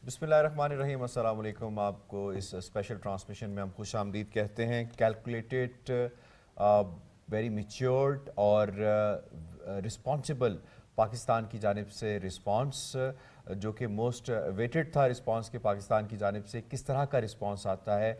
बिस्मिल्लाहिर्रहमानिर्रहीम। अस्सलाम वालेकुम। आपको इस स्पेशल ट्रांसमिशन में हम खुश आमदीद कहते हैं। कैलकुलेटेड, वेरी मैच्योर्ड और रिस्पॉन्सिबल पाकिस्तान की जानिब से रिस्पॉन्स, जो कि मोस्ट वेटेड था रिस्पॉन्स के पाकिस्तान की जानिब से, किस तरह का रिस्पॉन्स आता है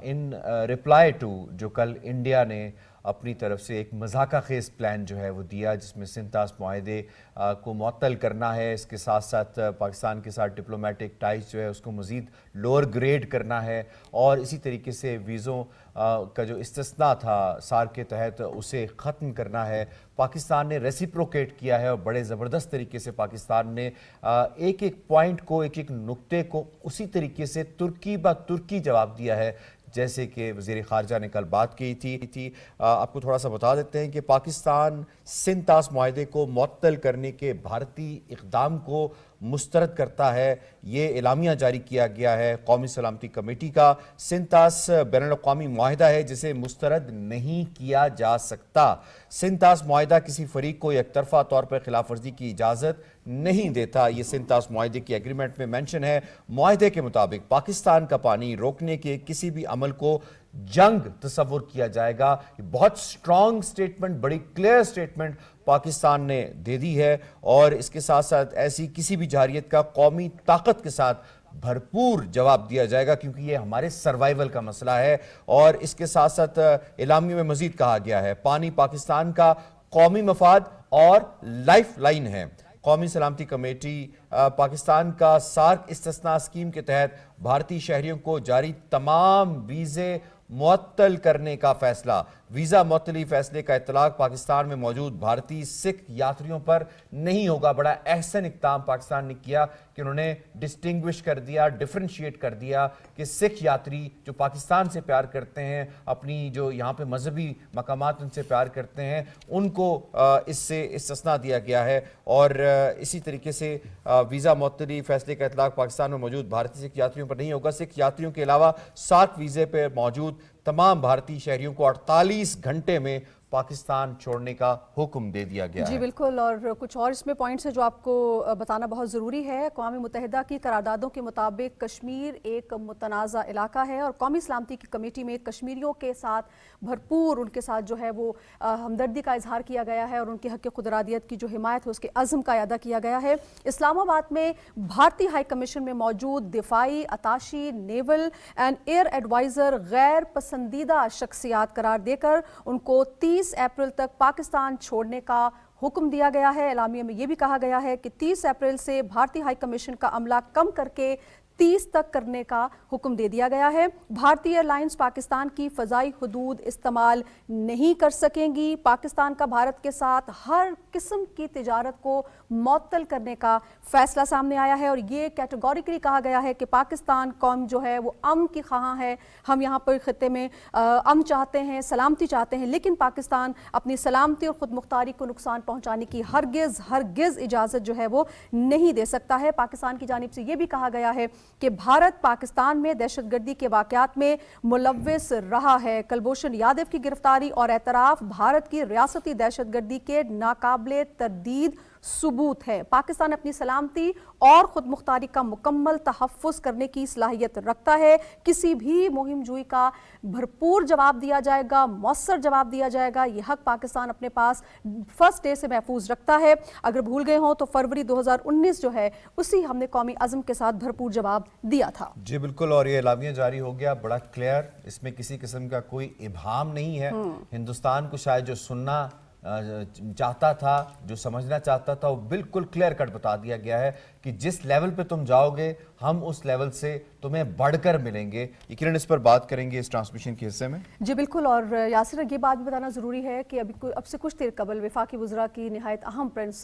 इन रिप्लाई टू जो कल इंडिया ने अपनी तरफ से एक मजाका खेज़ प्लान जो है वो दिया, जिसमें सिंतास मुआहदे को मुअत्तल करना है। इसके साथ साथ पाकिस्तान के साथ डिप्लोमेटिक टाइज जो है उसको मज़ीद लोअर ग्रेड करना है, और इसी तरीके से वीज़ों का जो इस्तिस्ना था सार्क के तहत उसे ख़त्म करना है। पाकिस्तान ने रेसिप्रोकेट किया है और बड़े ज़बरदस्त तरीके से पाकिस्तान ने एक एक पॉइंट को, एक एक नुक्ते को उसी तरीके से तुर्की ब तुर्की जवाब दिया है जैसे कि वज़ीर ख़ारजा ने कल बात की थी। आपको थोड़ा सा बता देते हैं कि पाकिस्तान सिंतास मुआहदे को मुअत्तल करने के भारतीय इक़दाम को मुस्तरद करता है। ये एलामिया जारी किया गया है कौमी सलामती कमेटी का। सिंतास बैनुल-अक़वामी मुआहदा है जिसे मुस्तरद नहीं किया जा सकता। सिंतास मुआहदा किसी फरीक को एक तरफा तौर पर खिलाफ वर्जी की इजाज़त नहीं देता। ये सिंतास मुआहदे की एग्रीमेंट में मेंशन है। मुआहदे के मुताबिक पाकिस्तान का पानी रोकने के किसी भी अमल को जंग तस्वुर किया जाएगा। बहुत स्ट्रॉन्ग स्टेटमेंट, बड़ी क्लियर स्टेटमेंट पाकिस्तान ने दे दी है, और इसके साथ साथ ऐसी किसी भी जारियत का कौमी ताकत के साथ भरपूर जवाब दिया जाएगा, क्योंकि ये हमारे सर्वाइवल का मसला है। और इसके साथ साथ एलामी में मजीद कहा गया है पानी पाकिस्तान का कौमी मफाद और लाइफ लाइन है। कौमी सलामती कमेटी पाकिस्तान का सार्क इस्तिस्ना स्कीम के तहत भारतीय शहरियों को जारी तमाम वीज़े मुअत्तल करने का फैसला। वीज़ा मुअत्तली फैसले का इतलाक पाकिस्तान में मौजूद भारतीय सिख यात्रियों पर नहीं होगा। बड़ा अहसन इक़दाम पाकिस्तान ने किया कि उन्होंने डिस्टिंग्विश कर दिया, डिफ्रेंशिएट कर दिया कि सिख यात्री जो पाकिस्तान से प्यार करते हैं, अपनी जो यहाँ पे मजहबी मकामात उनसे प्यार करते हैं, उनको इससे इस्तिस्ना दिया गया है। और इसी तरीके से वीज़ा मुअत्तली फैसले का इतलाक पाकिस्तान में मौजूद भारतीय सिख यात्रियों पर नहीं होगा। सिख यात्रियों के अलावा सार्क वीज़े पर मौजूद तमाम भारतीय शहरियों को 48 घंटे में पाकिस्तान छोड़ने का हुक्म दे दिया गया है। जी बिल्कुल, और कुछ और इसमें पॉइंट्स हैं जो आपको बताना बहुत ज़रूरी है। अक़वाम मुत्तहिदा की करारदादों के मुताबिक कश्मीर एक मुतनाज़ा इलाका है, और कौमी सलामती की कमेटी में कश्मीरियों के साथ भरपूर उनके साथ जो है वो हमदर्दी का इजहार किया गया है, और उनकी हक़ खुदरादियत की जो हिमायत है उसके अज़्म का अदा किया गया है। इस्लामाबाद में भारतीय हाई कमीशन में मौजूद दिफाई, attaché, naval and air adviser गैर पसंदीदा शख्सियात करार देकर उनको 30 अप्रैल तक पाकिस्तान छोड़ने का हुक्म दिया गया है। एलामिया में यह भी कहा गया है कि 30 अप्रैल से भारतीय हाई कमीशन का अमला कम करके 30 तक करने का हुक्म दे दिया गया है। भारतीय एयरलाइंस पाकिस्तान की फ़ज़ाई हुदूद इस्तेमाल नहीं कर सकेंगी। पाकिस्तान का भारत के साथ हर किस्म की तिजारत को मुअत्तल करने का फैसला सामने आया है, और ये कैटेगोरिकली कहा गया है कि पाकिस्तान कौम जो है वो अमन की ख़्वाह है। हम यहाँ पर ख़ित्ते में अमन चाहते हैं, सलामती चाहते हैं, लेकिन पाकिस्तान अपनी सलामती और ख़ुद मुख्तारी को नुकसान पहुँचाने की हरगिज़ इजाज़त जो है वो नहीं दे सकता है। पाकिस्तान की जानिब से ये भी कहा गया है कि भारत पाकिस्तान में दहशतगर्दी के वाक़यात में मुलव्विस रहा है। कुलभूषण यादव की गिरफ्तारी और एतराफ़ भारत की रियासती दहशतगर्दी के नाकाबिले तरदीद सबूत है। पाकिस्तान अपनी सलामती और खुद मुख्तारी का मुकम्मल तहफ़्फ़ुज़ करने की सलाहियत रखता है। किसी भी मुहिम जुई का भरपूर जवाब दिया जाएगा, मौसर जवाब दिया जाएगा। ये हक पाकिस्तान अपने पास फर्स्ट डे से महफूज रखता है। अगर भूल गए हों तो फरवरी 2019 जो है उसी हमने कौमी अज़्म के साथ भरपूर जवाब दिया था। जी बिल्कुल, और ये एलामिया जारी हो गया बड़ा क्लियर, इसमें किसी किस्म का कोई इब्हाम नहीं है। हिंदुस्तान को शायद जो सुनना चाहता था, जो समझना चाहता था, वो बिल्कुल क्लियर कट बता दिया गया है कि जिस लेवल पे तुम जाओगे हम उस लेवल से तुम्हें बढ़कर मिलेंगे। यकीनन इस पर बात करेंगे इस ट्रांसमिशन के हिस्से में। जी बिल्कुल, और यासिर ये बात भी बताना ज़रूरी है कि अब से कुछ देर कबल वफाकी वज़रा की निहायत अहम प्रेस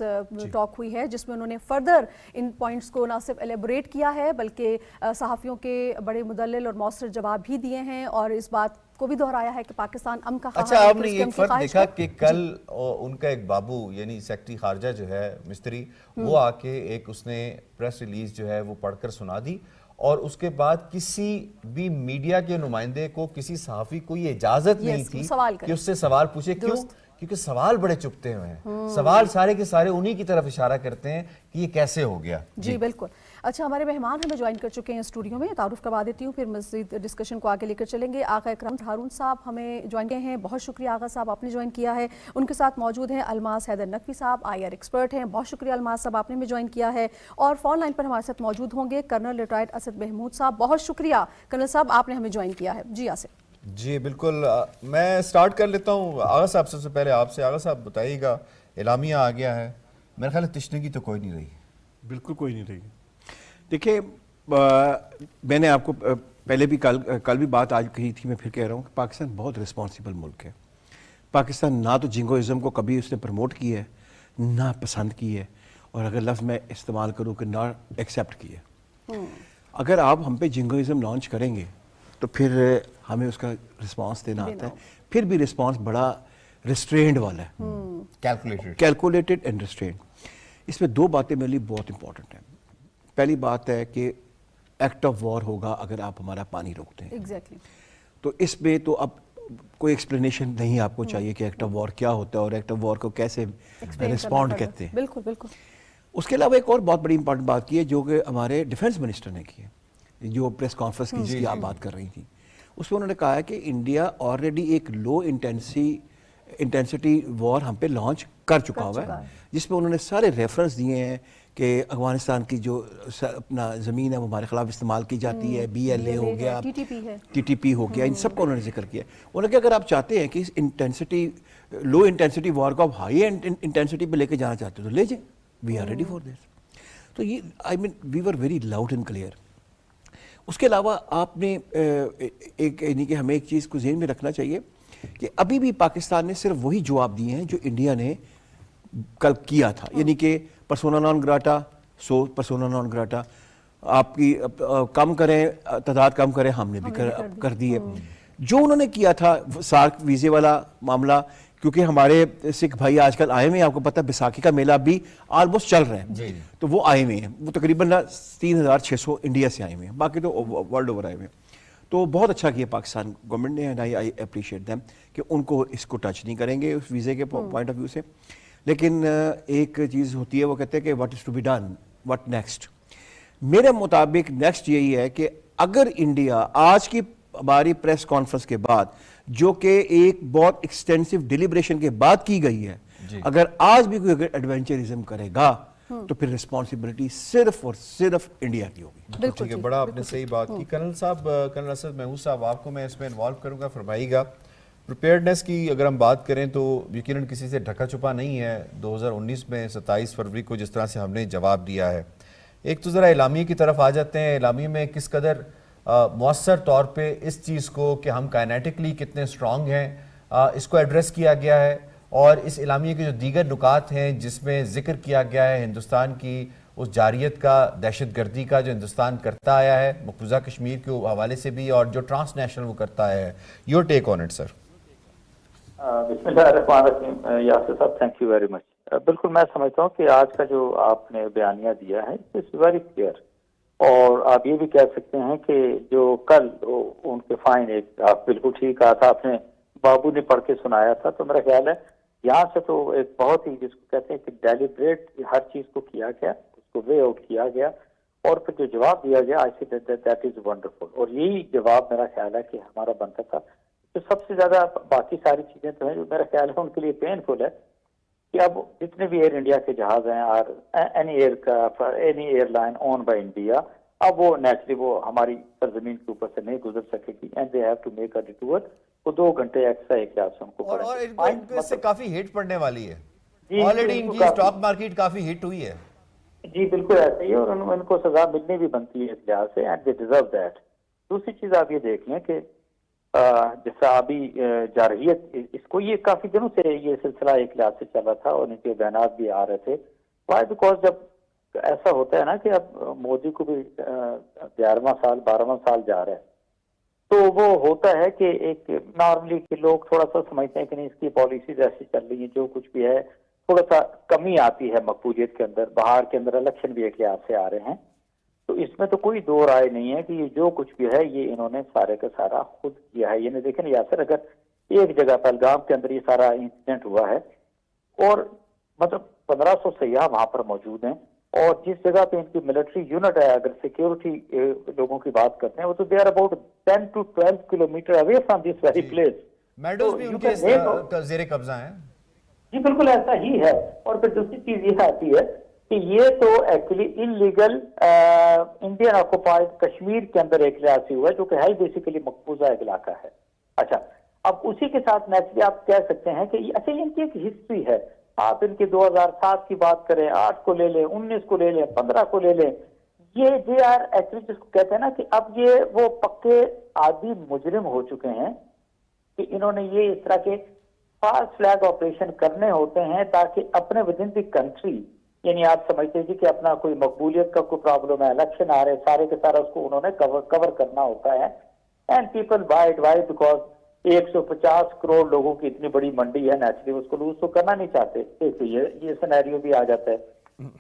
टॉक हुई है, जिसमें उन्होंने फर्दर इन पॉइंट्स को न सिर्फ एलेबोरेट किया है बल्कि सहाफ़ियों के बड़े मुदल्लिल और मौसर जवाब भी दिए हैं, और इस बात को भी दोहराया है कि पाकिस्तान अमन का अच्छा, आपने एक फर्क देखा कि कल उनका एक बाबू यानी सेक्रेटरी खारजा जो है मिस्त्री, वो आके एक उसने प्रेस रिलीज जो है वो पढ़कर सुना दी, और उसके बाद किसी भी मीडिया के नुमाइंदे को, किसी सहाफ़ी को ये इजाजत नहीं थी कि उससे सवाल पूछे। क्यों? क्योंकि सवाल बड़े चुपते हुए हैं। सवाल सारे के सारे उन्हीं की तरफ इशारा करते हैं कि ये कैसे हो गया। जी बिल्कुल। अच्छा, हमारे मेहमान हमें ज्वाइन कर चुके हैं स्टूडियो में, तारुफ करवा देती हूँ, फिर मज़ीद डिस्कशन को आगे लेकर चलेंगे। आगा इकराम हारून साहब हमें ज्वाइन किए हैं, बहुत शुक्रिया आगा साहब आपने ज्वाइन किया है। उनके साथ मौजूद हैं अलमास हैदर नकवी साहब, IR एक्सपर्ट हैं, बहुत शुक्रिया अलमास साहब आपने भी ज्वाइन किया है। और फोन लाइन पर हमारे साथ मौजूद होंगे कर्नल रिटायर्ड असद महमूद साहब, बहुत शुक्रिया कर्नल साहब आपने हमें ज्वाइन किया है। जी आसिफ। जी बिल्कुल, मैं स्टार्ट कर लेता हूँ आगा साहब। सबसे पहले आपसे आगा साहब बताइएगा, एलामिया आ गया है, मेरे ख्याल है तशनगी तो कोई नहीं रही। बिल्कुल कोई नहीं रही। देखिए, मैंने आपको पहले भी कल भी बात आज कही थी, मैं फिर कह रहा हूँ कि पाकिस्तान बहुत रिस्पॉन्सिबल मुल्क है। पाकिस्तान ना तो जिंगोइज़म को कभी उसने प्रमोट की है, ना पसंद की है, और अगर लफ्ज़ मैं इस्तेमाल करूँ कि ना एक्सेप्ट की है। अगर आप हम पे जिंगोइज़म लॉन्च करेंगे तो फिर हमें उसका रिस्पांस देना आता है, फिर भी रिस्पांस बड़ा रिस्ट्रेंड वाला है, कैलकुलेटेड एंड रिस्ट्रेंड। इसमें दो बातें मेरे लिए बहुत इंपॉर्टेंट हैं। पहली बात है कि एक्ट ऑफ वॉर होगा अगर आप हमारा पानी रोकते हैं। एग्जैक्टली। तो इसमें तो अब कोई एक्सप्लेनेशन नहीं आपको चाहिए कि एक्ट ऑफ वॉर क्या होता है और एक्ट ऑफ वॉर को कैसे रिस्पॉन्ड कहते हैं। बिल्कुल बिल्कुल। उसके अलावा एक और बहुत बड़ी इंपॉर्टेंट बात की है जो कि हमारे डिफेंस मिनिस्टर ने की है, जो प्रेस कॉन्फ्रेंस की जिसकी आप बात कर रही थी, उसमें उन्होंने कहा है कि इंडिया ऑलरेडी एक लो इंटेंसिटी वॉर हम पे लॉन्च कर चुका हुआ है, जिसमें उन्होंने सारे रेफरेंस दिए हैं कि अफगानिस्तान की जो अपना ज़मीन है वो हमारे खिलाफ इस्तेमाल की जाती है, BLA हो गया, TTP हो गया, इन सब का उन्होंने जिक्र किया। उन्होंने कहा अगर आप चाहते हैं कि इस लो इंटेंसिटी वॉर को आप हाई इंटेंसिटी पे लेके जाना चाहते हो तो ले जाए, we are ready for this. तो ये we were very loud and clear. उसके अलावा आपने यानी कि हमें एक चीज़ को ज़हन में रखना चाहिए कि अभी भी पाकिस्तान ने सिर्फ वही जवाब दिए हैं जो इंडिया ने कल किया था, यानी कि पर्सोना नॉन ग्राटा, सो पर्सोना नॉन ग्राटा आपकी कम करें, तादाद कम करें, हमने भी कर दी है। जो उन्होंने किया था सार्क वीज़े वाला मामला, क्योंकि हमारे सिख भाई आजकल आए हुए हैं, आपको पता है बैसाखी का मेला भी ऑलमोस्ट चल रहा है, तो वो आए हुए हैं, वो तकरीबन 3600 इंडिया से आए हुए हैं, बाकी तो वर्ल्ड ओवर आए हुए हैं। तो बहुत अच्छा किया पाकिस्तान गवर्नमेंट ने, एंड आई अप्रिशिएट देम कि उनको इसको टच नहीं करेंगे उस वीज़े के पॉइंट ऑफ व्यू से। लेकिन एक चीज़ होती है, वो कहते हैं कि what is to be done, what next. मेरे मुताबिक नेक्स्ट यही है कि अगर इंडिया आज की हमारी प्रेस कॉन्फ्रेंस के बाद, जो कि एक बहुत एक्सटेंसिव डिलिब्रेशन के बाद की गई है, अगर आज भी कोई अगर एडवेंचरिज्म करेगा तो फिर रिस्पॉन्सिबिलिटी सिर्फ और सिर्फ इंडिया की होगी। ठीक है, बड़ा आपने सही बात की। कर्नल साहब, कर्नल असद महमूद साहब, आपको मैं इसमें इन्वॉल्व करूंगा, फरमाइएगा। प्रिपेयर्डनेस की अगर हम बात करें तो यकीनन किसी से ढका छुपा नहीं है। 2019 में 27 फरवरी को जिस तरह से हमने जवाब दिया है, एक तो ज़रा इलामी की तरफ आ जाते हैं। इलामी में किस कदर मौसर तौर पे इस चीज़ को कि हम काइनेटिकली कितने स्ट्रॉन्ग हैं, इसको एड्रेस किया गया है, और इस इलामिया के जो दीगर नुकात हैं जिसमें ज़िक्र किया गया है हिंदुस्तान की उस जारियत का, दहशत गर्दी का जो हिंदुस्तान करता आया है मकबूजा कश्मीर के हवाले से भी, और जो ट्रांसनेशनल वो करता है। Your take on it sir. बिस्मिल्लाहिर्रहमानिर्रहीम यासिर साहब, थैंक यू वेरी मच। बिल्कुल मैं समझता हूँ कि आज का जो आपने बयानिया दिया है इट्स वेरी क्लियर, और आप ये भी कह सकते हैं कि जो कल उनके फाइन, एक आप बिल्कुल ठीक कहा था आपने, बाबू ने पढ़ के सुनाया था, तो मेरा ख्याल है यहाँ से तो एक बहुत ही जिसको कहते हैं कि डेलिब्रेट हर चीज को किया गया, उसको वे आउट किया गया, और फिर जो जवाब दिया गया, आई सी दैट इज वंडरफुल। और यही जवाब मेरा ख्याल है कि हमारा बनता था। तो सबसे ज्यादा बाकी सारी चीजें तो हैं जो मेरा ख्याल है उनके लिए पेनफुल है कि अब जितने भी एयर इंडिया के जहाज हैं, और any aircraft, any airline own by India, अब वो नेचुरली वो हमारी सरजमीन के ऊपर से नहीं गुजर सकेगी, and they have to make a detour. वो 2 घंटे एक्स्ट्रा एक क्लास उनको और इनको इससे काफी हिट पड़ने वाली है, ऑलरेडी इनकी स्टॉक मार्केट काफी हिट हुई है। जी बिल्कुल ऐसे ही है, और उनको सजा मिलनी भी बनती है इस लिहाज से, एंड दे डिजर्व दैट। दूसरी चीज आप ये देख लें कि जैसा अभी जारहियत, इसको ये काफी दिनों से ये सिलसिला एक लिहाज से चल रहा था, और इनके बयानात भी आ रहे थे। वाई बिकॉज जब ऐसा होता है ना कि अब मोदी को भी 11वां साल 12वां साल जा रहा है, तो वो होता है कि एक नॉर्मली के लोग थोड़ा सा समझते हैं कि नहीं इसकी पॉलिसीज ऐसी चल रही है, जो कुछ भी है थोड़ा सा कमी आती है मकबूलियत के अंदर। बाहर के अंदर इलेक्शन भी एक लिहाज से आ रहे हैं, तो इसमें तो कोई दो राय नहीं है कि ये जो कुछ भी है ये इन्होंने सारे का सारा खुद किया है। ये नहीं देखें यासर, अगर एक जगह पहलगाम के अंदर ये सारा इंसिडेंट हुआ है, और मतलब 1500 सयाह वहां पर मौजूद हैं, اور جس جگہ پہ ان کی ملٹری یونٹ ہے, اگر سیکیورٹی لوگوں کی بات کرتے ہیں, وہ تو they are about 10 to 12 kilometre away from this very place. Meadows بھی ان کے زیر قبضہ ہیں. جی بالکل ایسا ہی ہے. اور پھر دوسری چیز یہ آتی ہے کہ یہ تو actually illegal Indian occupied Kashmir کے اندر ایک لحاظ سے ہوا ہے, جو کہ ہے بیسیکلی مقبوضہ ایک علاقہ ہے. اچھا, اب اسی کے ساتھ نیچرلی آپ کہہ سکتے ہیں کہ اچھا ان کی ایک ہسٹری ہے. آپ ان کے 2007 کی بات کریں, 8 کو لے لیں, 19 کو لے لیں, 15 کو لے لیں, یہ دے آر ایکچولی جس کو کہتے ہیں نا کہ اب یہ وہ پکے عادی مجرم ہو چکے ہیں کہ انہوں نے یہ اس طرح کے فالس فلیگ آپریشن کرنے ہوتے ہیں تاکہ اپنے ود ان دی کنٹری, یعنی آپ سمجھتے جی کہ اپنا کوئی مقبولیت کا کوئی پرابلم ہے, الیکشن آ رہے, سارے کے سارا اس کو انہوں نے کور کرنا ہوتا ہے. And people by it, why because 150 crore لوگوں کی اتنی بڑی منڈی ہے, نیچرلی اس کو لوز تو کرنا نہیں چاہتے. تو یہ سینیریو بھی آ جاتا ہے.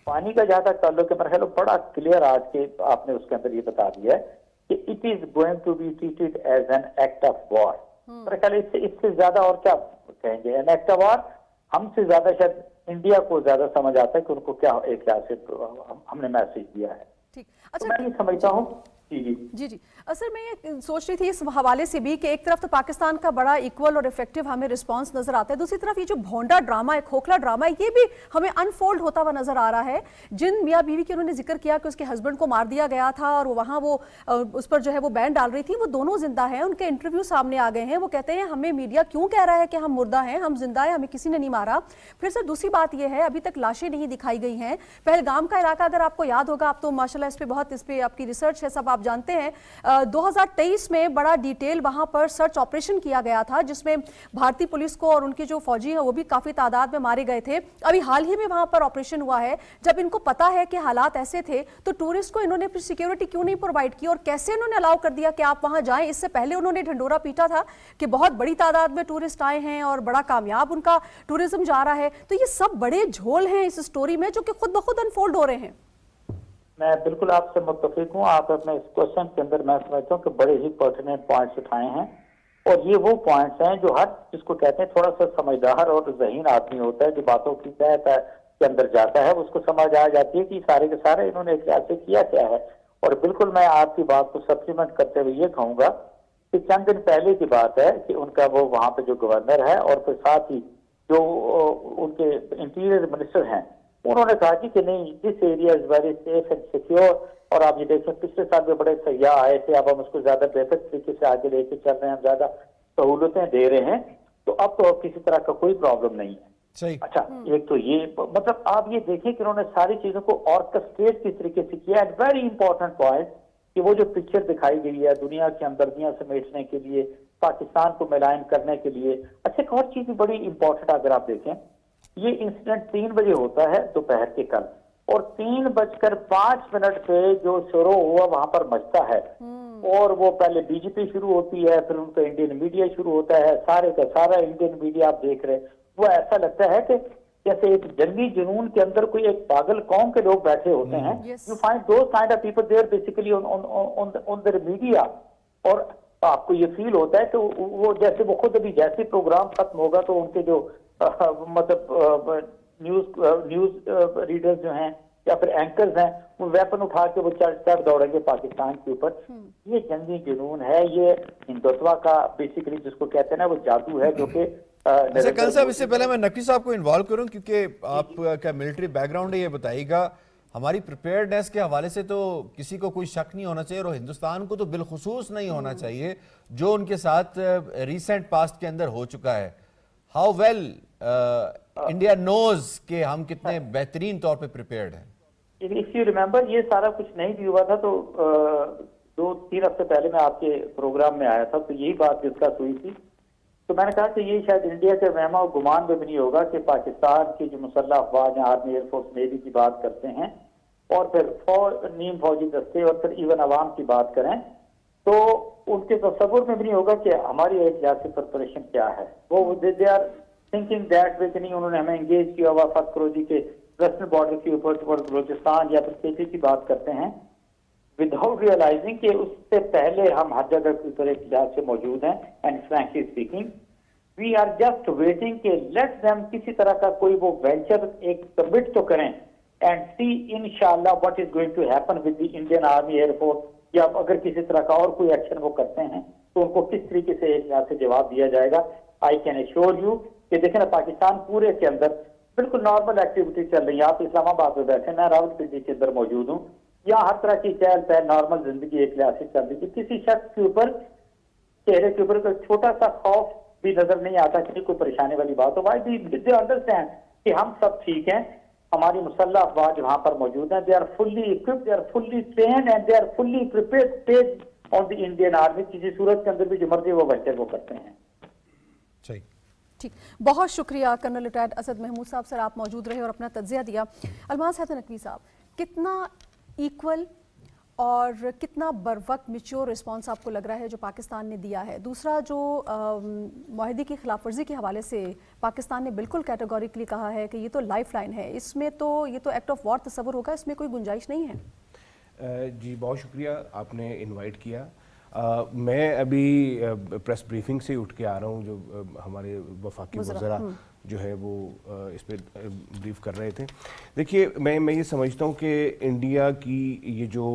پانی کا جہاں تک تعلق ہے, میرا خیال بڑا کلیئر آج کے آپ نے اس کے اندر یہ بتا دیا ہے کہ it is going to be treated as an act of war. میرا خیال اس سے زیادہ اور کیا کہیں گے. این ایکٹ آف وار ہم سے زیادہ شاید انڈیا کو زیادہ سمجھ آتا ہے کہ ان کو کیا ایک لحاظ سے ہم نے میسج دیا ہے. ٹھیک, اچھا میں یہ سمجھتا ہوں. جی اصل میں یہ سوچ رہی تھی اس حوالے سے بھی کہ ایک طرف تو پاکستان کا بڑا ایکول اور افیکٹو ہمیں رسپانس نظر آتا ہے, دوسری طرف یہ جو بھونڈا ڈراما ہے, کھوکھلا ڈراما ہے, یہ بھی ہمیں انفولڈ ہوتا ہوا نظر آ رہا ہے. جن میاں بیوی کے انہوں نے ذکر کیا کہ اس کے ہسبینڈ کو مار دیا گیا تھا اور وہاں وہ اس پر جو ہے وہ بین ڈال رہی تھی, وہ دونوں زندہ ہیں. ان کے انٹرویو سامنے آ گئے ہیں. وہ کہتے ہیں ہمیں میڈیا کیوں کہہ رہا ہے کہ ہم مردہ ہیں, ہم زندہ ہیں, ہمیں کسی نے نہیں مارا. پھر سر دوسری بات یہ ہے ابھی تک لاشیں نہیں دکھائی گئی ہیں. پہلگام کا علاقہ اگر آپ کو یاد ہوگا, آپ تو ماشاءاللہ اس پہ آپ کی ریسرچ ہے, سب آپ جانتے ہیں, 2023 میں بڑا ڈیٹیل وہاں پر سرچ آپریشن کیا گیا تھا جس میں بھارتی پولیس کو اور ان کے جو فوجی ہیں وہ بھی کافی تعداد میں مارے گئے تھے. ابھی حال ہی میں وہاں پر آپریشن ہوا ہے. جب ان کو پتا ہے کہ حالات ایسے تھے تو ٹورسٹ کو انہوں نے سیکیورٹی کیوں نہیں پرووائڈ کی, اور کیسے انہوں نے الاؤ کر دیا کہ آپ وہاں جائیں؟ اس سے پہلے انہوں نے ڈھنڈورا پیٹا تھا کہ بہت بڑی تعداد میں ٹورسٹ آئے ہیں اور بڑا کامیاب ان کا ٹورزم جا رہا ہے. تو یہ سب بڑے جھول ہیں اس سٹوری میں جو کہ خود بخود انفولڈ ہو رہے ہیں. میں بالکل آپ سے متفق ہوں. آپ اپنے اس کوشچن کے اندر میں سمجھتا ہوں کہ بڑے ہی پرٹیننٹ پوائنٹس اٹھائے ہیں, اور یہ وہ پوائنٹس ہیں جو ہر جس کو کہتے ہیں تھوڑا سا سمجھدار اور ذہین آدمی ہوتا ہے, جو باتوں کی تہہ کے اندر جاتا ہے, اس کو سمجھ آ جاتی ہے کہ سارے کے سارے انہوں نے ایک لحاظ سے کیا کیا ہے. اور بالکل میں آپ کی بات کو سپلیمنٹ کرتے ہوئے یہ کہوں گا کہ چند دن پہلے کی بات ہے کہ ان کا وہ وہاں پہ جو گورنر ہے اور پھر ساتھ ہی جو ان کے انٹیریئر منسٹر ہیں, انہوں نے کہا کہ نہیں this area is very safe and secure. اور آپ یہ دیکھیں پچھلے سال میں بڑے سیاح آئے تھے, اب ہم اس کو زیادہ بہتر طریقے سے آگے لے کے چل رہے ہیں, ہم زیادہ سہولتیں دے رہے ہیں, تو اب تو کسی طرح کا کوئی پرابلم نہیں ہے. صحیح. اچھا, ایک تو یہ مطلب آپ یہ دیکھیں کہ انہوں نے ساری چیزوں کو آرکسٹریٹ کس طریقے سے کیا. اینڈ ویری امپورٹنٹ پوائنٹ کہ وہ جو پکچر دکھائی گئی ہے دنیا کی ہمدردیاں سمیٹنے کے لیے, پاکستان کو ملائن کرنے کے لیے. اچھا, ایک اور چیز بھی بڑی امپورٹنٹ اگر آپ دیکھیں, یہ انسیڈنٹ 3 بجے ہوتا ہے دوپہر کے کل, اور 3:05 پہ جو شروع ہوا وہاں پر مچتا ہے, اور وہ پہلے بی جے پی شروع ہوتی ہے, پھر ان کا انڈین میڈیا شروع ہوتا ہے, سارے کا سارا انڈین میڈیا آپ دیکھ رہے, وہ ایسا لگتا ہے کہ جیسے ایک جنگی جنون کے اندر کوئی ایک پاگل قوم کے لوگ بیٹھے ہوتے ہیں. You find those kind of people there basically on their media, اور آپ کو یہ فیل ہوتا ہے کہ وہ جیسے وہ خود ابھی جیسے پروگرام ختم ہوگا تو ان کے جو مطلب نیوز ریڈرز جو ہیں یا پھر اینکرز ہیں, وہ ویپن اٹھا کے وہ چڑھ دوڑیں گے پاکستان کے اوپر. یہ جنگی جنون ہے, یہ ہندوتوا کا بیسیکلی جس کو کہتے ہیں نا وہ جادو ہے جو کہ کل صاحب اس سے پہلے میں نقوی صاحب کو انوالو کروں کیونکہ آپ کا ملٹری بیک گراؤنڈ ہے, یہ بتائیے گا ہماری پریپیئرڈنیس کے حوالے سے تو کسی کو کوئی شک نہیں ہونا چاہیے, اور ہندوستان کو تو بالخصوص نہیں ہونا چاہیے جو ان کے ساتھ ریسنٹ پاسٹ کے اندر ہو چکا ہے. ہاؤ ویل انڈیا نوز کہ ہم کتنے بہترین طور پہ پریپیئرڈ ہیں. اف یو ریمبر, یہ سارا کچھ نہیں بھی ہوا تھا تو 2-3 ہفتے پہلے میں آپ کے پروگرام میں آیا تھا, تو یہی بات ڈسکس ہوئی تھی. تو میں نے کہا کہ یہ شاید انڈیا کے وہمہ و گمان میں بھی نہیں ہوگا کہ پاکستان کی جو مسلح افواج ہیں, آرمی, ایئر فورس, نیوی کی بات کرتے ہیں, اور پھر نیم فوجی دستے اور پھر ایون عوام کی بات کریں, تو ان کے تصور میں بھی نہیں ہوگا کہ ہماری ایک سیاسی پریپریشن کیا ہے. وہ they are thinking that way کہ نہیں انہوں نے ہمیں انگیج کیا ہوا فرض کرو جی کہ ویسٹرن بارڈر کے اوپر بلوچستان یا پھر کے پی کی بات کرتے ہیں, وداؤٹ ریئلائزنگ کہ اس سے پہلے ہم ہر جگہ کی طرح ایک لحاظ سے موجود ہیں. And frankly speaking we are just waiting کہ لیٹ دیم کسی طرح کا کوئی وہ وینچر ایک کمٹ تو کریں. and see inshallah what is going to happen with the Indian Army Air Force, या अगर किसी तरह का और कोई एक्शन वो करते हैं तो उनको किस तरीके से एक यहाँ से जवाब दिया जाएगा. आई कैन एश्योर यू कि देखें ना, पाकिस्तान पूरे के अंदर बिल्कुल नॉर्मल एक्टिविटी चल रही है. आप इस्लामाबाद में बैठे, मैं रावलपिंडी के अंदर मौजूद हूँ. यहाँ हर तरह की चहल पहल, नॉर्मल जिंदगी एक लिहाज से चल रही है. किसी शख्स के ऊपर, चेहरे के ऊपर कोई छोटा सा खौफ भी नजर नहीं आता कि कोई परेशानी वाली बात हो. वाई दे अंडरस्टैंड कि हम सब ठीक हैं. हमारी मुसल्लह अफवाज वहां पर मौजूद हैं. They are fully equipped, they are fully trained and they are fully prepared based on the Indian army. किसी सूरत के अंदर भी जो मर्जी वो बच्चे वो करते हैं. सही. ठीक, बहुत शुक्रिया कर्नल रिटायर्ड असद महमूद साहब. सर, आप मौजूद रहे और अपना तज्जिया दिया. अलमाज हैदर नकवी साहब, कितना इक्वल और कितना बर वक्त मैच्योर रिस्पॉन्स आपको लग रहा है जो पाकिस्तान ने दिया है? दूसरा, जो माहिदी की खिलाफ वर्जी के हवाले से पाकिस्तान ने बिल्कुल कैटेगोरिकली कहा है कि ये तो लाइफ लाइन है, इसमें तो ये तो एक्ट ऑफ वॉर तस्वर होगा, इसमें कोई गुंजाइश नहीं है. जी बहुत शुक्रिया, आपने इनवाइट किया. मैं अभी प्रेस ब्रीफिंग से उठ के आ रहा हूँ, जो हमारे वफाकी वज़रा जो है वो इस पर ब्रीफ कर रहे थे. देखिए, मैं ये समझता हूँ कि इंडिया की ये जो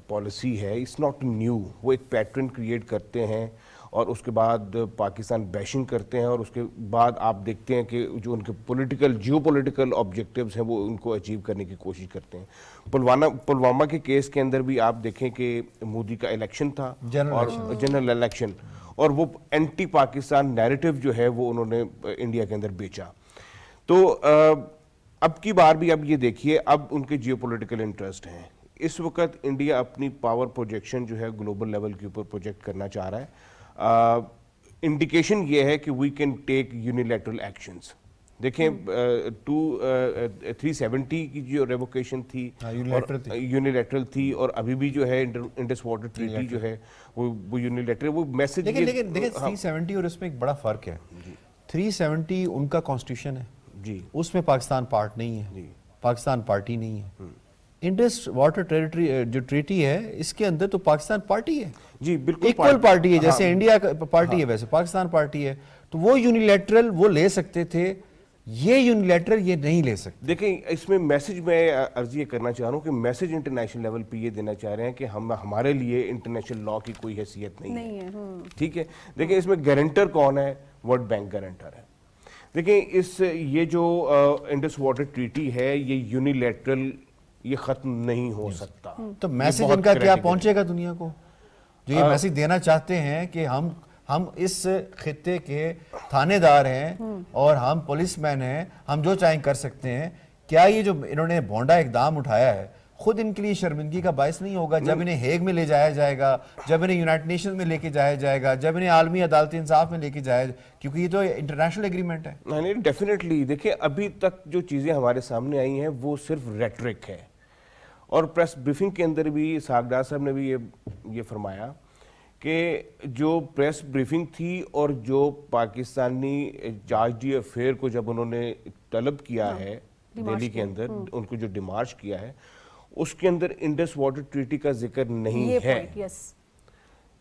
पॉलिसी है, इट्स नॉट न्यू. वो एक पैटर्न क्रिएट करते हैं और उसके बाद पाकिस्तान बैशिंग करते हैं और उसके बाद आप देखते हैं कि जो उनके जियोपॉलिटिकल ऑब्जेक्टिव्स हैं वो उनको अचीव करने की कोशिश करते हैं. पुलवामा के केस के अंदर भी आप देखें कि मोदी का इलेक्शन था, जनरल इलेक्शन, और वो एंटी पाकिस्तान नैरेटिव जो है वो उन्होंने इंडिया के अंदर बेचा. तो अब की बार भी अब ये देखिए, अब उनके जियोपॉलिटिकल इंटरेस्ट हैं. इस वक्त इंडिया अपनी पावर प्रोजेक्शन जो है ग्लोबल लेवल के ऊपर प्रोजेक्ट करना चाह रहा है. इंडिकेशन ये है कि we can take unilateral actions. देखें, 370 की जो रेवोकेशन थी यूनिलैटरल थी, और अभी भी जो है इंडस वाटर ट्रीटी जो है वो यूनिलैटरल. वो मैसेज लेकिन 370 और इसमें एक बड़ा फर्क है. 370 उनका कॉन्स्टिट्यूशन है जी, उसमें पाकिस्तान पार्ट नहीं है, पाकिस्तान पार्टी नहीं है. इंडस वाटर टेरिटरी जो ट्रीटी है, इसके अंदर तो पाकिस्तान पार्टी है जी, बिल्कुल इक्वल पार्टी है. जैसे इंडिया पार्टी है वैसे पाकिस्तान पार्टी है. तो वो यूनिलैटरल वो ले सकते थे, ये यूनिलैटरल ये नहीं ले सकते. देखें, इसमें मैसेज मैं अर्ज ये करना चाह रहा हूँ कि मैसेज इंटरनेशनल लेवल पे ये देना चाह रहे हैं कि हमारे लिए इंटरनेशनल लॉ की कोई हैसियत नहीं है. ठीक है. देखिए, इसमें गारंटर कौन है? वर्ल्ड बैंक गारंटर है. देखिए, ये जो इंडस वाटर ट्रीटी है, ये यूनिलैटरल ये खत्म नहीं हो सकता. तो मैसेज इनका क्या पहुंचेगा दुनिया को, जो ये मैसेज देना चाहते हैं कि हम इस खित्ते के थानेदार हैं और हम पुलिसमैन हैं, हम जो चाहें कर सकते हैं. क्या ये जो इन्होंने भोंडा इकदाम उठाया है खुद इनके लिए शर्मिंदगी का बायस नहीं होगा जब इन्हें हेग में ले जाया जाएगा, जब इन्हें यूनाइटेड नेशंस में लेके जाया जाएगा, जब इन्हें आलमी अदालत इंसाफ में लेके जाया, क्योंकि ये तो इंटरनेशनल एग्रीमेंट है. नहीं, डेफिनेटली. देखिए, अभी तक जो चीज़ें हमारे सामने आई हैं वो सिर्फ रेटरिक है. और प्रेस ब्रीफिंग के अंदर भी सागदार साहब ने भी ये फरमाया कि जो प्रेस ब्रीफिंग थी और जो पाकिस्तानी चार्ज डी अफेयर को जब उन्होंने तलब किया है दिल्ली के अंदर, उनको जो डिमार्च किया है, उसके अंदर इंडस वाटर ट्रीटी का जिक्र नहीं है.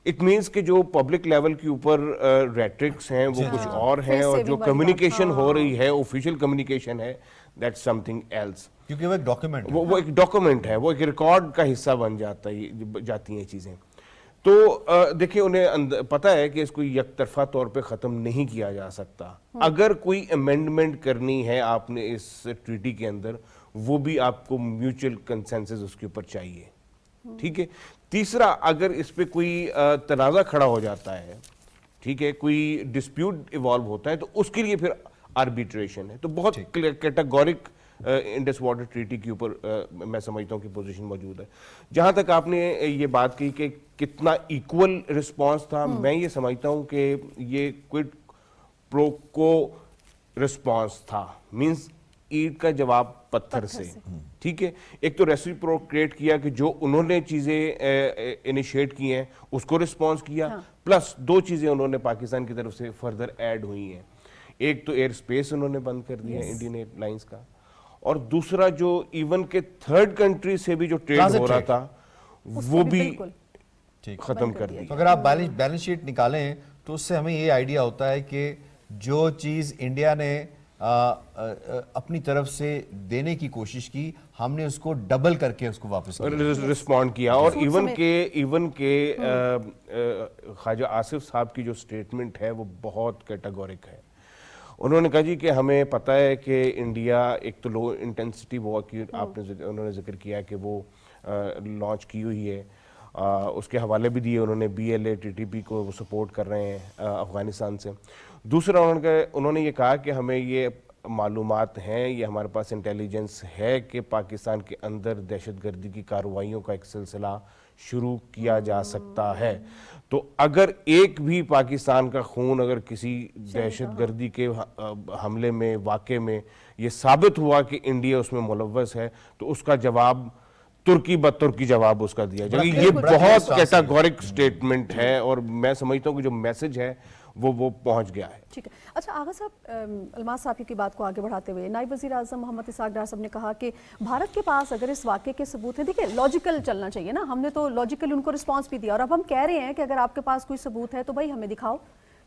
इट मीन्स कि जो पब्लिक लेवल के ऊपर रेट्रिक्स हैं वो कुछ और हैं, और जो कम्युनिकेशन हो रही है, ऑफिशियल कम्युनिकेशन है, दैट्स समथिंग एल्स. क्योंकि वो एक डॉक्यूमेंट वो एक डॉक्यूमेंट है, वो एक रिकॉर्ड का हिस्सा बन जाती हैं चीज़ें. तो देखिए, उन्हें पता है कि इसको यकतरफा तौर पे ख़त्म नहीं किया जा सकता. अगर कोई अमेंडमेंट करनी है आपने इस ट्रीटी के अंदर, वो भी आपको म्यूचुअल कंसेंसस उसके ऊपर चाहिए. ठीक है. तीसरा, अगर इस पे कोई तनाज़ा खड़ा हो जाता है, ठीक है, कोई डिस्प्यूट इवॉल्व होता है, तो उसके लिए फिर आर्बिट्रेशन है. तो बहुत कैटेगोरिक इंडस वाटर ट्रीटी के ऊपर मैं समझता हूँ कि पोजीशन मौजूद है. जहाँ तक आपने ये बात कही कि कितना इक्वल रिस्पांस था, मैं ये समझता हूँ कि ये क्विड प्रो को रिस्पांस था. मींस ईंट का जवाब पत्थर से. ठीक है. एक तो रेसिप्रोकेट किया कि जो उन्होंने चीज़ें इनिशिएट की हैं उसको रिस्पांस किया, प्लस दो चीज़ें उन्होंने पाकिस्तान की तरफ से फर्दर ऐड हुई हैं. एक तो एयर स्पेस उन्होंने बंद कर दिया इंडियन एयरलाइंस का, और दूसरा जो इवन के थर्ड कंट्री से भी जो ट्रेड हो रहा था वो भी खत्म कर दिया. तो अगर आप बैलेंस शीट निकालें तो उससे हमें ये आइडिया होता है कि जो चीज़ इंडिया ने اپنی طرف سے دینے کی کوشش کی, ہم نے اس کو ڈبل کر کے اس کو واپس رسپونڈ کیا. اور ایون کہ خواجہ آصف صاحب کی جو سٹیٹمنٹ ہے وہ بہت کیٹاگورک ہے. انہوں نے کہا جی کہ ہمیں پتہ ہے کہ انڈیا ایک تو لو انٹینسٹی وار کی انہوں نے ذکر کیا کہ وہ لانچ کی ہوئی ہے, اس کے حوالے بھی دیے انہوں نے, B L A T T P کو وہ سپورٹ کر رہے ہیں افغانستان سے. دوسرا انہوں نے یہ کہا کہ ہمیں یہ معلومات ہیں, یہ ہمارے پاس انٹیلیجنس ہے کہ پاکستان کے اندر دہشت گردی کی کارروائیوں کا ایک سلسلہ شروع کیا جا سکتا ہے. تو اگر ایک بھی پاکستان کا خون اگر کسی دہشت گردی کے حملے میں واقعے میں یہ ثابت ہوا کہ انڈیا اس میں ملوث ہے تو اس کا جواب ترکی بترکی جواب اس کا دیا جائے. یہ بہت کیٹاگورک سٹیٹمنٹ ہے اور میں سمجھتا ہوں کہ جو میسج ہے وہ پہنچ گیا ہے. ٹھیک ہے. اچھا آغا صاحب, الماس صاحب کی بات کو آگے بڑھاتے ہوئے نائب وزیر اعظم محمد اسحاق ڈار صاحب نے کہا کہ بھارت کے پاس اگر اس واقعے کے ثبوت ہیں, دیکھیں لاجیکل چلنا چاہیے نا, ہم نے تو لاجیکلی ان کو رسپانس بھی دیا, اور اب ہم کہہ رہے ہیں کہ اگر آپ کے پاس کوئی ثبوت ہے تو بھائی ہمیں دکھاؤ,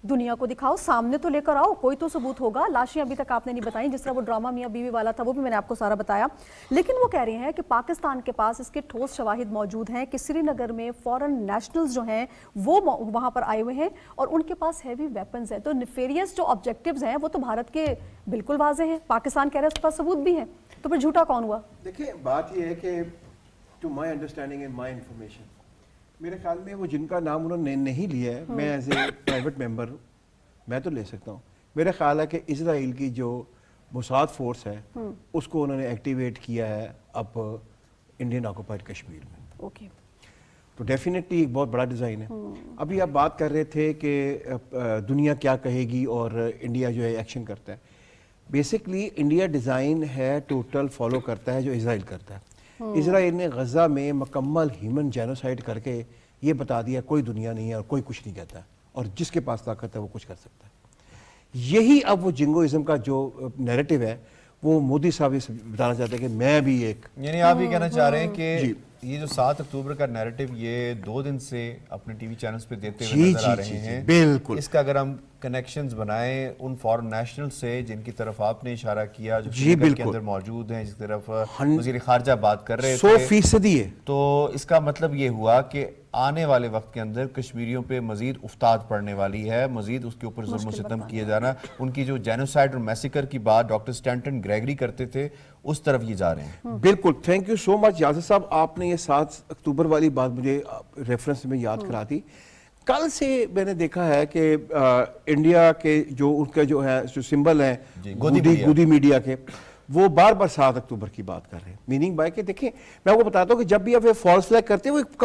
دنیا کو دکھاؤ, سامنے تو لے کر آؤ, کوئی تو ثبوت ہوگا. لاشیں ابھی تک آپ نے نہیں بتائیں, جس طرح وہ ڈرامہ میاں بیوی والا تھا وہ بھی میں نے آپ کو سارا بتایا, لیکن وہ کہہ رہے ہیں کہ پاکستان کے پاس اس کے ٹھوس شواہد موجود ہیں کہ سری نگر میں فورن نیشنلز جو ہیں وہ وہاں پر آئے ہوئے ہیں اور ان کے پاس ہیوی ویپنز ہیں. تو نیفیریس جو آبجیکٹیوز ہیں وہ تو بھارت کے بالکل واضح ہیں, پاکستان کہہ رہے ہیں اس کے پاس ثبوت بھی ہیں, تو پھر جھوٹا کون ہوا؟ دیکھیں بات یہ ہے کہ to my understanding and my information, میرے خیال میں وہ جن کا نام انہوں نے نہیں لیا ہے, میں ایز اے پرائیویٹ ممبر میں تو لے سکتا ہوں. میرا خیال ہے کہ اسرائیل کی جو موساد فورس ہے اس کو انہوں نے ایکٹیویٹ کیا ہے اب انڈین آکوپائڈ کشمیر میں. اوکے, تو ڈیفینیٹلی ایک بہت بڑا ڈیزائن ہے. ابھی آپ بات کر رہے تھے کہ دنیا کیا کہے گی اور انڈیا جو ہے ایکشن کرتا ہے. بیسکلی انڈیا ڈیزائن ہے ٹوٹل فالو کرتا ہے جو اسرائیل کرتا ہے. اسرائیل نے غزہ میں مکمل ہیومن جینوسائڈ کر کے یہ بتا دیا کوئی دنیا نہیں ہے اور کوئی کچھ نہیں کہتا, اور جس کے پاس طاقت ہے وہ کچھ کر سکتا ہے. یہی اب وہ جنگوازم کا جو نیریٹو ہے وہ مودی صاحب یہ بتانا چاہتے ہیں کہ میں بھی ایک, یعنی آپ یہ کہنا چاہ رہے ہیں کہ یہ جو 7 اکتوبر کا نیریٹو یہ 2 دن سے اپنے ٹی وی چینلز پہ دیتے ہوئے نظر آ رہے ہیں, بالکل اس کا اگر ہم کنیکشنز بنائیں ان فورن نیشنل سے جن کی طرف آپ نے اشارہ کیا, جو سری نگر کے اندر موجود ہیں, جس طرف وزیر خارجہ بات کر رہے تھے, 100% ہے, تو اس کا مطلب یہ ہوا کہ آنے والے وقت کے اندر کشمیریوں پہ مزید افتاد پڑنے والی ہے, مزید اس کے اوپر ظلم و ستم کیے جانا. ان کی جو جینوسائیڈ اور میسیکر کی بات ڈاکٹر سٹینٹن گریگری کرتے تھے اس طرف یہ جا رہے ہیں. بالکل, تھینک یو سو مچ یاسر صاحب, آپ نے یہ 7 اکتوبر والی بات مجھے ریفرنس میں یاد کرا دی. کل سے میں نے دیکھا ہے کہ انڈیا کے جو ان کا جو ہے جو سمبل ہیں گودی میڈیا کے, وہ بار بار 7 اکتوبر کی بات کر رہے ہیں. میننگ بائی کہ دیکھیں میں آپ کو بتاتا ہوں کہ جب بھی آپ فالس فلیگ کرتے ہیں وہ ایک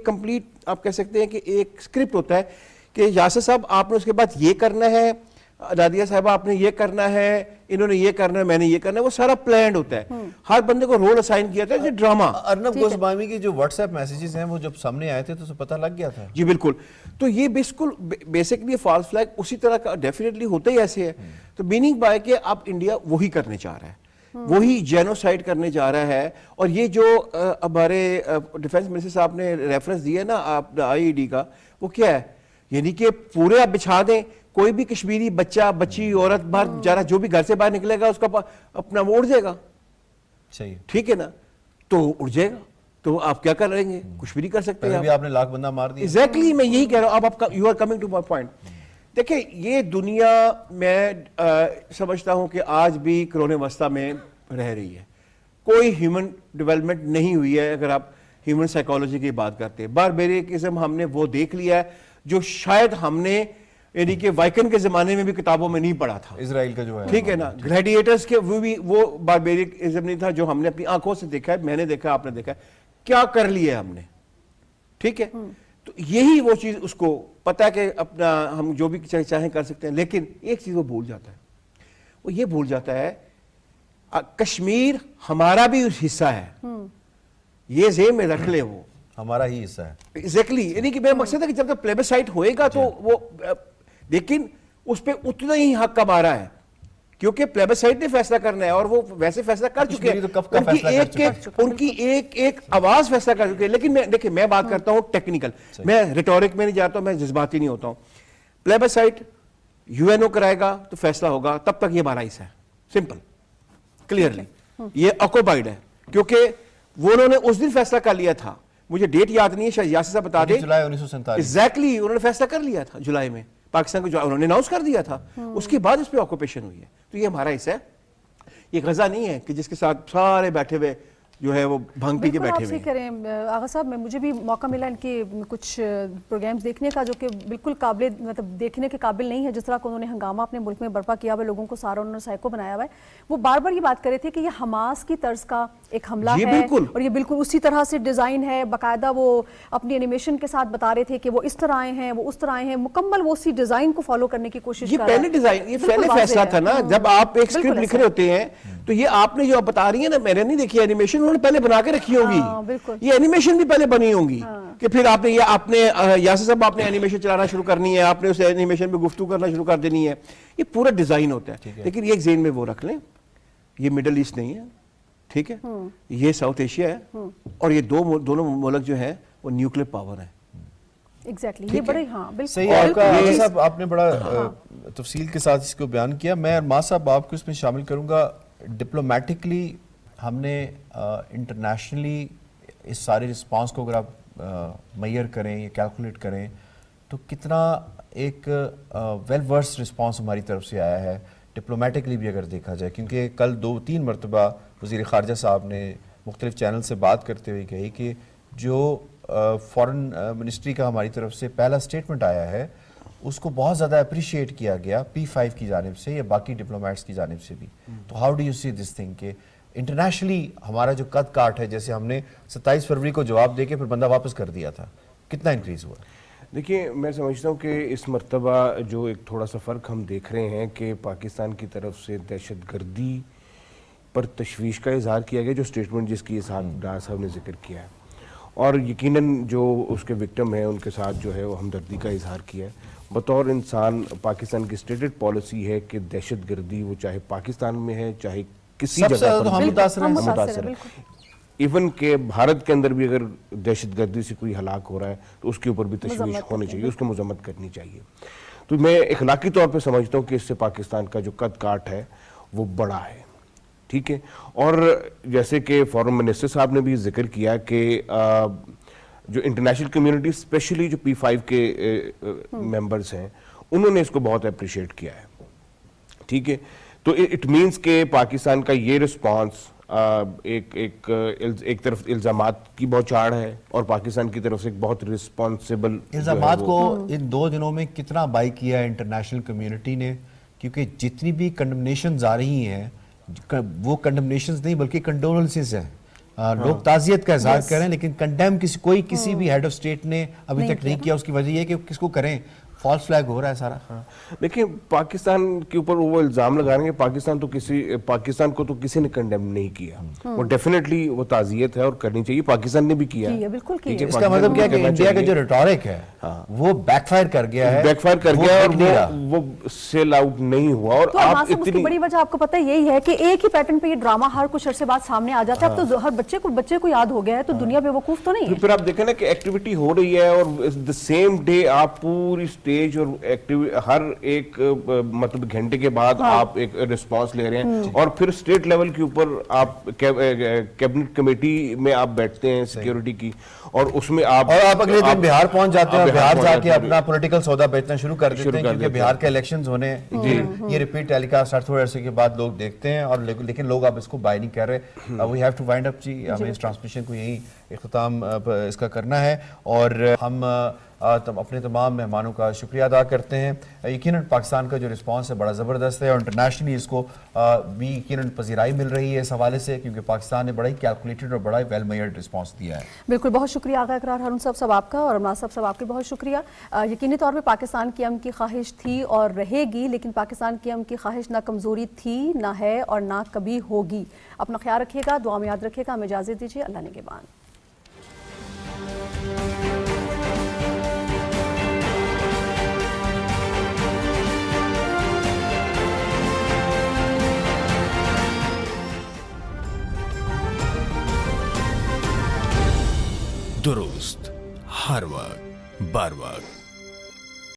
کمپلیٹ آپ کہہ سکتے ہیں کہ ایک اسکرپٹ ہوتا ہے کہ یاسر صاحب آپ نے اس کے بعد یہ کرنا ہے, نادیہ صاحبہ آپ نے یہ کرنا ہے, انہوں نے یہ کرنا ہے, میں نے یہ کرنا ہے, وہ سارا پلانڈ ہوتا ہے. ہر بندے کو رول اسائن کیا تھا, یہ ڈرامہ. ارنب گوسوامی کی جو واٹس ایپ میسیجز ہیں وہ جب سامنے آئے تھے تو اسے پتہ لگ گیا تھا. جی بالکل, تو یہ بالکل بیسکلی فالس فلیگ اسی طرح کا ڈیفینیٹلی ہوتا ہی ایسے ہے. تو میننگ بائی کہ اب انڈیا وہی کرنے چاہ رہا ہے, وہی جینوسائیڈ کرنے جا رہا ہے. اور یہ جو ہمارے ڈیفینس منسٹر صاحب نے ریفرنس دیا نا آپ آئی ای ڈی کا, وہ کیا ہے, یعنی کہ پورے آپ بچھا دیں, کوئی بھی کشمیری بچہ بچی عورت باہر جا رہا, جو بھی گھر سے باہر نکلے گا اس کا اپنا وہ اڑ جائے گا. صحیح, ٹھیک ہے نا, تو اڑ جائے گا, تو آپ کیا کر رہیں گے, کچھ بھی نہیں کر سکتے. پہلے بھی آپ نے لاکھ بندہ مار دیا. ایگزیکٹلی میں یہی کہہ رہا ہوں. اب آپ you are coming to my point. دیکھیں یہ دنیا میں سمجھتا ہوں کہ آج بھی قرون وسطیٰ میں رہ رہی ہے. کوئی ہیومن ڈیولپمنٹ نہیں ہوئی ہے. اگر آپ ہیومن سائیکالوجی کی بات کرتے ہیں, باربیریکزم ہم نے وہ دیکھ لیا ہے جو شاید ہم نے یعنی کہ وائکن کے زمانے میں بھی کتابوں میں نہیں پڑھا تھا. اسرائیل کا جو ہے, ٹھیک ہے نا, گلیڈیٹرز کے وہ باربیریکزم نہیں تھا جو ہم نے اپنی آنکھوں سے دیکھا ہے, میں نے دیکھا, آپ نے دیکھا ہے, کیا کر لیا ہم نے. ٹھیک ہے, تو یہی وہ چیز اس کو پتا ہے کہ اپنا ہم جو بھی چاہیں کر سکتے ہیں. لیکن ایک چیز وہ بھول جاتا ہے, وہ یہ بھول جاتا ہے کشمیر ہمارا بھی حصہ ہے, یہ ذہن میں رکھ لے, وہ ہمارا ہی حصہ ہے. ایگزیکٹلی, یعنی کہ میرا مقصد ہے کہ جب تک پلیبسائٹ ہوئے گا تو وہ, لیکن اس پہ اتنا ہی حق کا مارا ہے کیونکہ پلیبسائٹ نے فیصلہ کرنا ہے, اور وہ ویسے فیصلہ کر چکے ہیں, ان کی ایک آواز فیصلہ کر چکے ہیں. لیکن دیکھیں میں بات کرتا ہوں ٹیکنیکل, میں ریٹورک میں نہیں جاتا ہوں, میں جذباتی نہیں ہوتا ہوں. پلیبسائٹ यूएनओ कराएगा तो फैसला होगा, तब तक ये हमारा हिस्सा है, सिंपल क्लियरली ये ऑक्युपाइड है, क्योंकि वो उन्होंने उस दिन फैसला कर लिया था, मुझे डेट याद नहीं है, शायद यासिर साहब बता दें, जुलाई 1947। एग्जैक्टली उन्होंने फैसला कर लिया था जुलाई में, पाकिस्तान को जो उन्होंने अनाउंस कर दिया था, उसके बाद इस पे ऑक्युपेशन हुई है। तो ये हमारा हिस्सा है, ये गजा नहीं है कि जिसके साथ सारे बैठे हुए जो है वो भांग पी के बिल्कुल बैठे आप हुए सही हैं। करें आगा साहब, मुझे भी मौका मिला इनके कुछ प्रोग्राम्स देखने का, जो कि बिल्कुल काबिल मतलब देखने के काबिल नहीं है। जिस तरह को उन्होंने हंगामा अपने मुल्क में बर्पा किया हुआ है, लोगों को सारा उन्होंने साइको बनाया हुआ है। वो बार बार ये बात कर रहे थे कि ये हमास की तर्ज का एक हमला जी, है, बिल्कुल। और ये बिल्कुल उसी तरह से डिज़ाइन है, बाकायदा वो अपनी एनिमेशन के साथ बता रहे थे कि वो इस तरह आए हैं, वो उस तरह आए हैं, मुकम्मल वो उसी डिज़ाइन को फॉलो करने की कोशिश ये कर रहा है। पहले डिजाइन, ये बिल्कुल पहले वाज़ेह फैसला है। था ना, जब आप एक स्क्रिप्ट बिल्कुल लिख ऐसा रहे होते हैं तो ये आपने जो आप बता रही है ना, मैंने नहीं देखी एनिमेशन, उन्होंने पहले बना के रखी होगी, हाँ, बिल्कुल। ये एनिमेशन भी पहले बनी होंगी कि फिर आपने ये आपने यासिर साहब आपने एनिमेशन चलाना शुरू करनी है, आपने उस एनिमेशन पे गुफ्तगू करना शुरू कर देनी है, ये पूरा डिजाइन होता है। लेकिन ये एक जेन में वो रख लें, ये मिडल ईस्ट नहीं है, ठीक है, ये साउथ एशिया है, और ये दोनों मुल्क जो है वो न्यूक्लियर पावर है। एग्जैक्टली, ये बड़े हाँ बिल्कुल सही है आपका बिल्कुल। आगा साहब, आपने बड़ा तफसील के साथ इसको बयान किया। मैं अरमा साहब आपको इसमें शामिल करूंगा। डिप्लोमेटिकली हमने इंटरनेशनली इस सारे रिस्पांस को अगर आप मैयर करें या कैलकुलेट करें तो कितना एक वेल वर्स रिस्पांस हमारी तरफ से आया है डिप्लोमेटिकली भी अगर देखा जाए, क्योंकि कल 2-3 मरतबा वज़ीर ख़ारजा साहब ने मुख्तलिफ चैनल से बात करते हुए कही कि जो फॉरेन मिनिस्ट्री का हमारी तरफ से पहला स्टेटमेंट आया है उसको बहुत ज़्यादा अप्रिशिएट किया गया P5 की जानिब से या बाकी डिप्लोमेट्स की जानिब से भी। तो how do you see this thing कि इंटरनेशनली हमारा जो कद काट है, जैसे हमने 27 फरवरी को जवाब दे के फिर बंदा वापस कर दिया था, कितना इंक्रीज़ हुआ? देखिए, मैं समझता हूँ कि इस मर्तबा जो एक थोड़ा सा फ़र्क हम देख रहे हैं कि पाकिस्तान की तरफ से दहशतगर्दी पर तशवीश का इजहार किया गया, जो स्टेटमेंट जिसकी डार साहब ने जिक्र किया है, और यकीनन जो उसके विक्टिम हैं उनके साथ जो है वो हमदर्दी का इजहार किया है। बतौर इंसान पाकिस्तान की स्टेटेड पॉलिसी है कि दहशतगर्दी वो चाहे पाकिस्तान में है चाहे किसी सबसे जगह ज़्यादा पर तो हम बिल्कुल, मुतासर हैं। हम मुतासर मुतासर हैं, है। बिल्कुल। इवन के भारत के अंदर भी अगर दहशतगर्दी से कोई हलाक हो रहा है तो उसके ऊपर भी तशवीश मजम्मत होनी करनी चाहिए, उसकी मजम्मत करनी चाहिए। तो मैं इखलाकी तौर पे समझता हूँ कि इससे पाकिस्तान का जो कद काट है वो बड़ा है, ठीक है। और जैसे कि फॉरेन मिनिस्टर साहब ने भी जिक्र किया कि जो इंटरनेशनल कम्युनिटी स्पेशली जो P5 के मेंबर्स हैं उन्होंने इसको बहुत अप्रिशिएट किया है, ठीक है। तो इट मीन्स के पाकिस्तान का ये रिस्पांस एक तरफ इल्जामात की बौछार है और पाकिस्तान की तरफ से एक बहुत रिस्पॉन्सिबल इल्जामात को इन 2 दिनों में कितना बाई किया है इंटरनेशनल कम्युनिटी ने, क्योंकि जितनी भी कंडमनेशंस आ रही हैं वो कंडमनेशंस नहीं बल्कि कंडोलेंसेस हैं। लोग ताज़ियत का इजहार कर रहे हैं, लेकिन कंडेम किसी भी हेड ऑफ स्टेट ने अभी तक नहीं किया। उसकी वजह ये है कि किसको करें, फॉल्स फ्लैग हो रहा है सारा। देखिए, पाकिस्तान के ऊपर वो इल्जाम लगा रहे हैं, पाकिस्तान को तो किसी ने कंडेम नहीं किया, वो डेफिनेटली वो ताज़ियत है और करनी चाहिए, पाकिस्तान ने भी किया है, बिल्कुल ठीक है। इसका मतलब क्या है कि इंडिया का जो रिटॉरिक है वो बैकफायर कर गया है, बैकफायर कर गया और वो सेल आउट नहीं हुआ। और तो आप उसकी बड़ी वजह आपको पता है यही है कि एक ही पैटर्न पे ये ड्रामा हर कुछ अरसे बाद सामने आ जाता है। अब तो हर बच्चे को याद हो गया है, तो दुनिया बेवकूफ तो नहीं है। फिर आप देखें ना कि एक्टिविटी हो रही है और द सेम डे आप पूरी स्टेज और हर एक मतलब घंटे के बाद आप एक रिस्पांस ले रहे हैं, और फिर स्टेट लेवल के ऊपर आप कैबिनेट कमेटी में आप बैठते हैं सिक्योरिटी की, और उसमें आप अगले दिन बिहार पहुंच जाते हैं, बिहार जाके हैं, अपना पॉलिटिकल सौदा बेचना शुरू कर देते हैं, क्योंकि बिहार के इलेक्शंस होने ये रिपीट टेलीकास्ट हर थोड़े अरसे के बाद लोग देखते हैं, और लेकिन लोग अब इसको बाय नहीं कर रहे। We have to wind up जी, हमें इस ट्रांसमिशन को यही इख्तिताम इसका करना है, और हम अपने तमाम मेहमानों का शुक्रिया अदा करते हैं। यकीनन पाकिस्तान का जो रिस्पांस है बड़ा ज़बरदस्त है, और इंटरनेशनली इसको भी यकीनन पजीराई मिल रही है इस हवाले से, क्योंकि पाकिस्तान ने बड़ा ही कैलकुलेटेड और बड़ा ही वेल मेयर्ड रिस्पांस दिया है। बिल्कुल, बहुत शुक्रिया आगा इकरार हारून साहब आपका, और अमना साहब आपके बहुत शुक्रिया। यकीनी तौर पे पाकिस्तान की अमन की ख्वाहिश थी और रहेगी, लेकिन पाकिस्तान की अमन की ख्वाहिश ना कमज़ोरी थी, ना है और ना कभी होगी। अपना ख्याल रखिएगा, दुआ में याद रखिएगा। हमें इजाज़त दीजिए, अल्लाह निगहबान। दुरुस्त हर वक्त बर वक्त।